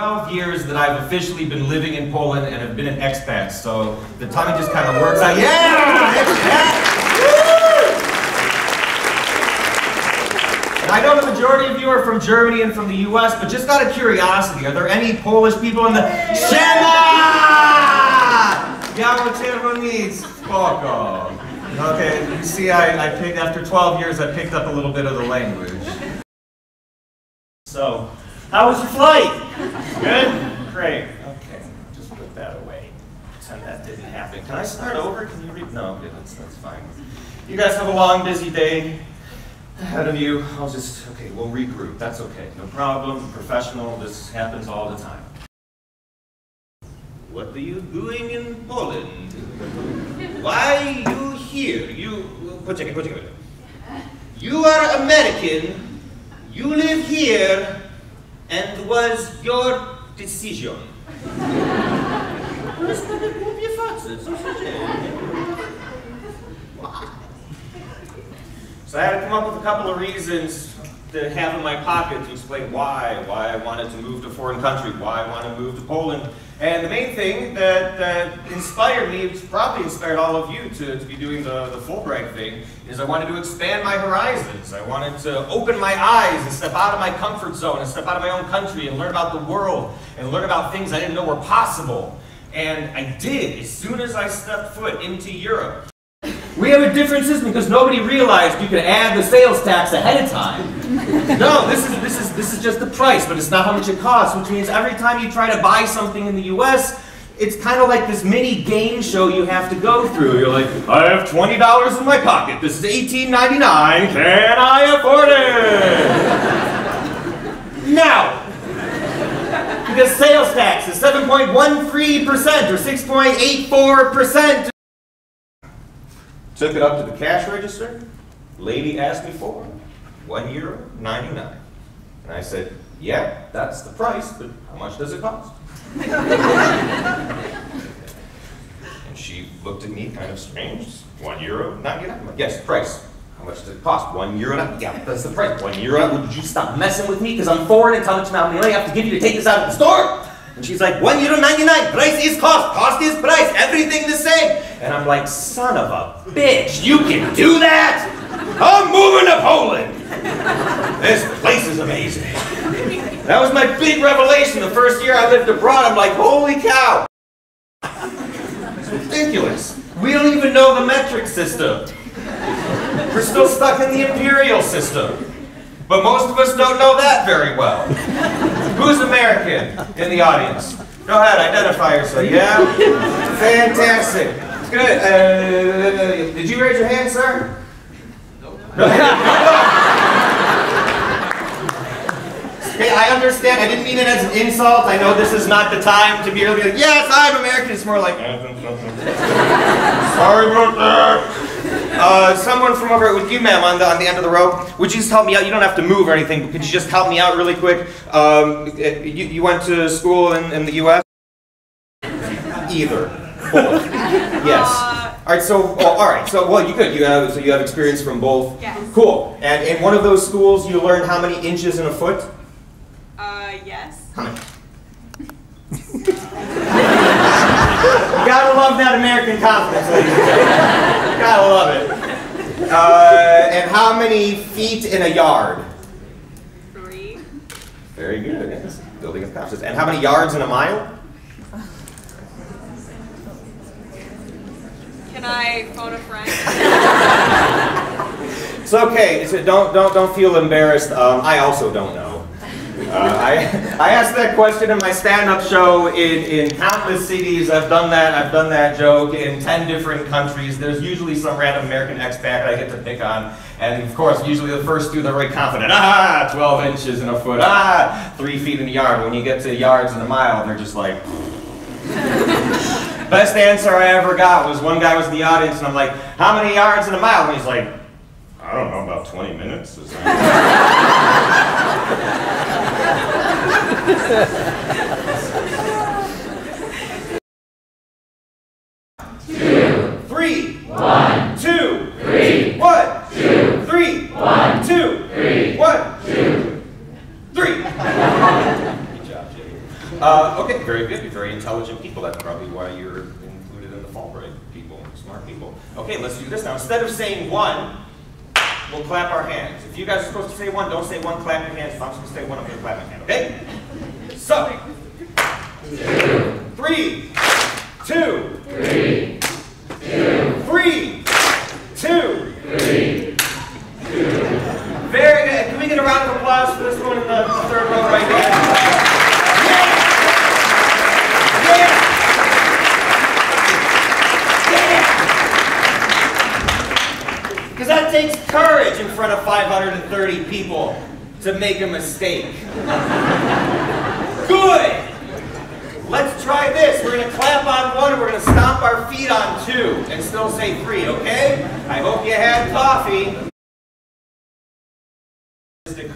12 years that I've officially been living in Poland and have been an expat, so the tummy just kind of works out. Yeah! And I know the majority of you are from Germany and from the US, but just out of curiosity, are there any Polish people in the Siema! Spoko. Okay, you see, after 12 years, I picked up a little bit of the language. So, how was your flight? Good? Great. Okay, just put that away. Pretend that didn't happen. Can I start over? Can you read? No, that's fine. You guys have a long, busy day ahead of you. Okay, we'll regroup. That's okay. No problem. Professional. This happens all the time. What are you doing in Poland? Why you here? Poczekaj. You are American. You live here, and was your decision. So I had to come up with a couple of reasons to have in my pocket to explain why I wanted to move to a foreign country, why I want to move to Poland. And the main thing that inspired me, it's probably inspired all of you to be doing the Fulbright thing, is I wanted to expand my horizons. I wanted to open my eyes and step out of my comfort zone and step out of my own country and learn about the world and learn about things I didn't know were possible. And I did as soon as I stepped foot into Europe. We have a differences because nobody realized you could add the sales tax ahead of time. No, this is just the price, but it's not how much it costs, which means every time you try to buy something in the US, it's kind of like this mini game show you have to go through. You're like, I have $20 in my pocket. This is $18.99. Can I afford it? No. Because sales tax is 7.13% or 6.84%. Took it up to the cash register. Lady asked me for €1.99. And I said, yeah, that's the price, but how much does it cost? And she looked at me kind of strange. €1.99. I'm like, yes, price. How much does it cost? €1. Yeah, that's the price. €1. Would you stop messing with me? Because I'm foreign and tell me how much money I have to give you to take this out of the store. And she's like, €1.99. Price is cost. Cost is price. Everything the same. And I'm like, son of a bitch, you can do that? I'm moving to Poland. This place is amazing. That was my big revelation the first year I lived abroad. I'm like, holy cow. It's ridiculous. We don't even know the metric system. We're still stuck in the imperial system. But most of us don't know that very well. Who's American in the audience? Go ahead, identify yourself. Yeah? Fantastic. Good. Did you raise your hand, sir? No. Hey, I understand. I didn't mean it as an insult. I know this is not the time to be really like, yes, I'm American. It's more like, sorry about that. Someone from over with you, ma'am, on the end of the row. Would you just help me out? You don't have to move or anything, but could you just help me out really quick? You went to school in the U.S.? Either. Both. Yes. All right. So, well, you could. You have experience from both. Yes. Cool. And in one of those schools, you learned how many inches in a foot? Yes. How many? You gotta love that American confidence, ladies and gentlemen. You gotta love it. And how many feet in a yard? 3. Very good. Yes. Building of confidence. And how many yards in a mile? Can I phone a friend? It's okay. So don't feel embarrassed. I also don't know. I asked that question in my stand-up show in countless cities. I've done that joke in 10 different countries. There's usually some random American expat I get to pick on. And of course, usually the first two, they're very confident. 12 inches in a foot. 3 feet in a yard. When you get to yards in a mile, they're just like... Best answer I ever got was one guy was in the audience and I'm like, how many yards in a mile? And he's like, I don't know, about 20 minutes. 2, 3, 1, 2, 3, 1, 2, 3, 1, 2, 3, 1, 2, 3. Good job, Jay. Okay, very good. You're very intelligent people. That's probably why you're included in the Fulbright people, smart people. Okay, let's do this now. Instead of saying one, we'll clap our hands. If you guys are supposed to say one, don't say one, clap your hands. If I'm supposed to say one, I'm going to clap my hand, okay? So, 3, 2, 3, 2. Very good. Can we get a round of applause for this one in the third row right here? Because that takes courage in front of 530 people to make a mistake. Good. Let's try this. We're going to clap on one and we're going to stomp our feet on two and still say 3, okay? I hope you had coffee.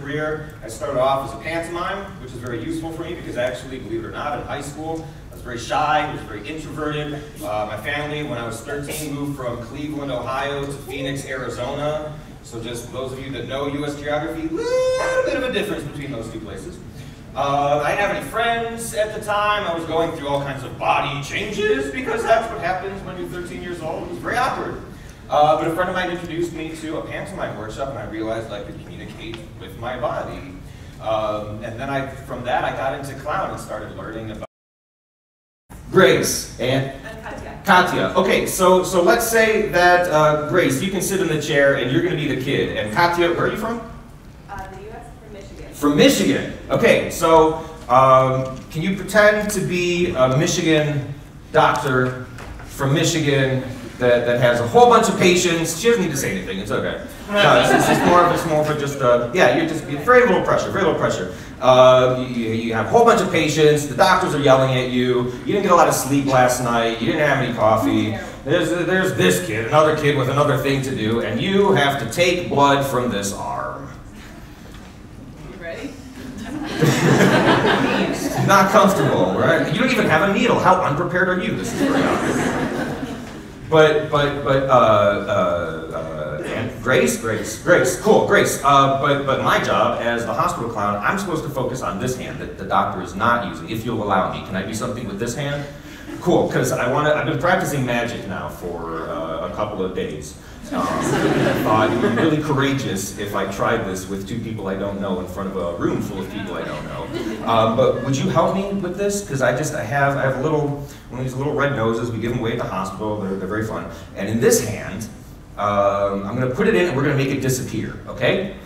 Career, I started off as a pantomime, which is very useful for me because actually, believe it or not, in high school, I was very shy, I was very introverted. My family, when I was 13, moved from Cleveland, Ohio to Phoenix, Arizona. So just those of you that know U.S. geography, a little bit of a difference between those two places. I didn't have any friends at the time. I was going through all kinds of body changes because that's what happens when you're 13 years old. It was very awkward. But a friend of mine introduced me to a pantomime workshop, and I realized I could communicate with my body. And then from that, I got into clown and started learning about Grace and Katya. Okay, so let's say that Grace, you can sit in the chair and you're going to be the kid. And Katya, where are you from? The U.S. from Michigan. From Michigan. Okay, so can you pretend to be a Michigan doctor from Michigan that has a whole bunch of patients? She doesn't need to say anything. It's okay. No, it's more of just yeah. You're just very little pressure. Very little pressure. You have a whole bunch of patients. The doctors are yelling at you. You didn't get a lot of sleep last night. You didn't have any coffee. There's this kid, another kid with another thing to do, and you have to take blood from this arm. You ready? Not comfortable, right? You don't even have a needle. How unprepared are you? This is very obvious. And Grace, cool, Grace. But my job as the hospital clown, I'm supposed to focus on this hand that the doctor is not using, if you'll allow me. Can I do something with this hand? Cool, because I've been practicing magic now for a couple of days. I thought it would be really courageous if I tried this with two people I don't know in front of a room full of people I don't know. But would you help me with this? Because I have a little, one of these little red noses. We give them away at the hospital. They're very fun. And in this hand, I'm going to put it in and we're going to make it disappear. Okay?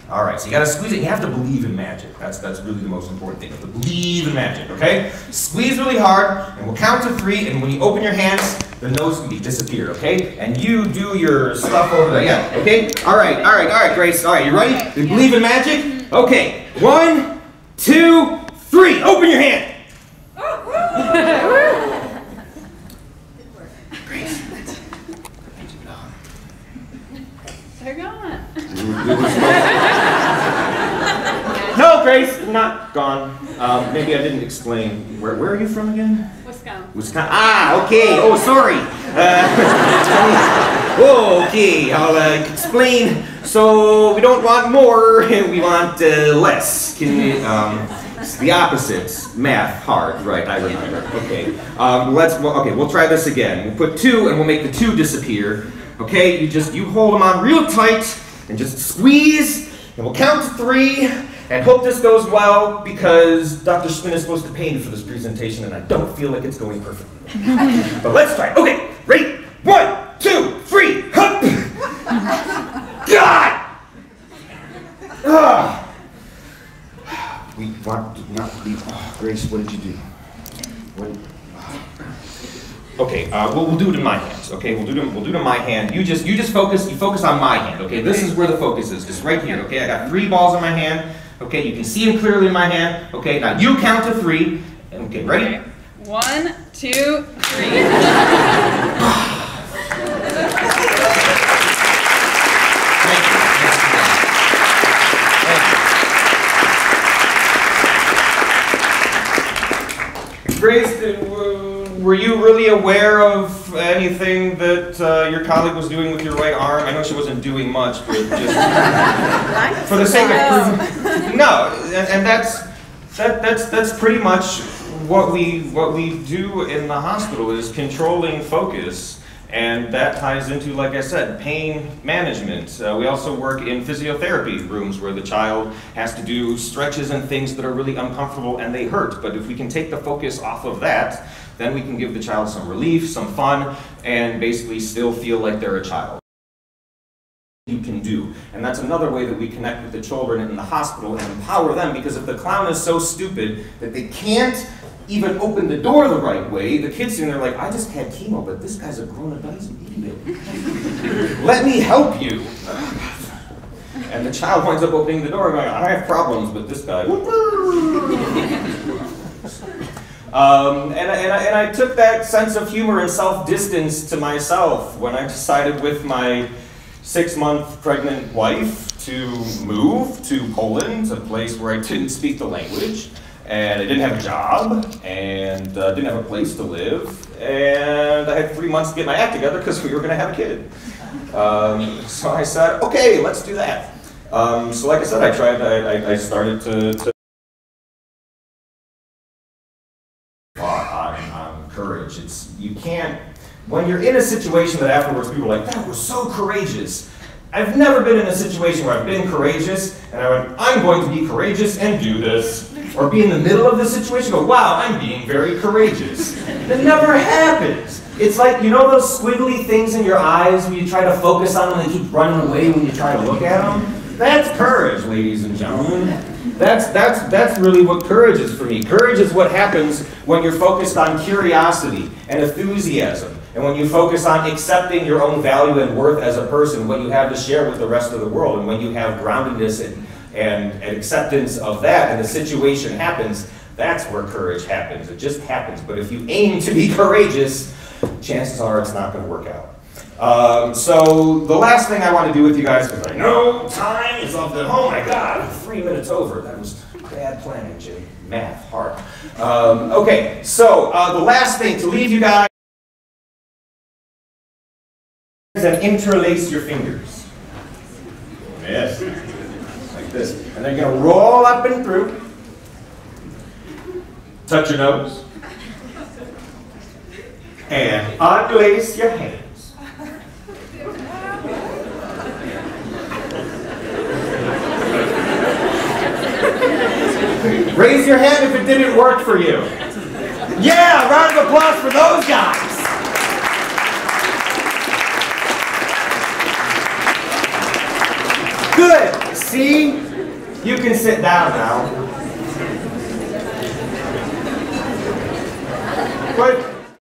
All right. So you got to squeeze it. You have to believe in magic. That's really the most important thing. You have to believe in magic. Okay? Squeeze really hard, and we'll count to 3. And when you open your hands, the nose can be disappeared, okay? And you do your stuff over there, yeah, okay? All right, Grace. All right, you ready? You believe in magic? Okay, 1, 2, 3. Open your hand. Grace. They're gone. No, Grace, not gone. Maybe I didn't explain. Where are you from again? Wisconsin. Ah, okay. Oh, sorry. Okay, I'll explain. So we don't want more, we want less. Can you, it's the opposites. Math, hard. Right, I remember. Okay. We'll try this again. We'll put 2, and we'll make the 2 disappear. Okay. You hold them on real tight, and just squeeze, and we'll count to 3. And hope this goes well, because Dr. Schmidt is supposed to pay me for this presentation, and I don't feel like it's going perfectly. But let's try it. Okay, ready? 1, 2, 3, hup! God! We want to not leave. Grace, what did you do? Okay, we'll do it in my hands. Okay, we'll do it in my hand. You just focus. You focus on my hand. Okay, this is where the focus is. Just right here. Okay, I got 3 balls in my hand. Okay, you can see them clearly in my hand. Okay, now you count to 3. Okay, ready? 1, 2, 3. Grace, were you really aware of anything that your colleague was doing with your right arm? I know she wasn't doing much, but just for the sake of proof. No, and that's That's pretty much what we do in the hospital is controlling focus, and that ties into, like I said, pain management. We also work in physiotherapy rooms where the child has to do stretches and things that are really uncomfortable and they hurt. But if we can take the focus off of that, then we can give the child some relief, some fun, and basically still feel like they're a child. You can do. And that's another way that we connect with the children in the hospital and empower them, because if the clown is so stupid that they can't even open the door the right way, the kid's sitting there like, I just had chemo, but this guy's a grown up, he's an idiot. Let me help you. And the child winds up opening the door and going, I have problems, but this guy. And I took that sense of humor and self-distance to myself when I decided with my 6-month pregnant wife to move to Poland, a place where I didn't speak the language, and I didn't have a job, and didn't have a place to live, and I had 3 months to get my act together because we were going to have a kid. So I said, okay, let's do that. So like I said, I started to on courage. You can't, when you're in a situation that afterwards people are like, that was so courageous. I've never been in a situation where I've been courageous and I went, I'm going to be courageous and do this. Or be in the middle of the situation and go, wow, I'm being very courageous. That never happens. It's like, you know those squiggly things in your eyes when you try to focus on them and they keep running away when you try to look at them? That's courage, ladies and gentlemen. That's really what courage is for me. Courage is what happens when you're focused on curiosity and enthusiasm, and when you focus on accepting your own value and worth as a person, what you have to share with the rest of the world, and when you have groundedness and acceptance of that, and the situation happens, that's where courage happens. It just happens. But if you aim to be courageous, chances are it's not going to work out. So the last thing I want to do with you guys, because I know time is of the, oh my God, I'm 3 minutes over. That was bad planning, Jim. Math, hard. Okay, so the last thing to leave you guys is and interlace your fingers. Yes, like this. And then you're going to roll up and through. Touch your nose. And unlace your hands. Raise your hand if it didn't work for you. Yeah, a round of applause for those guys. Good. See? You can sit down now. But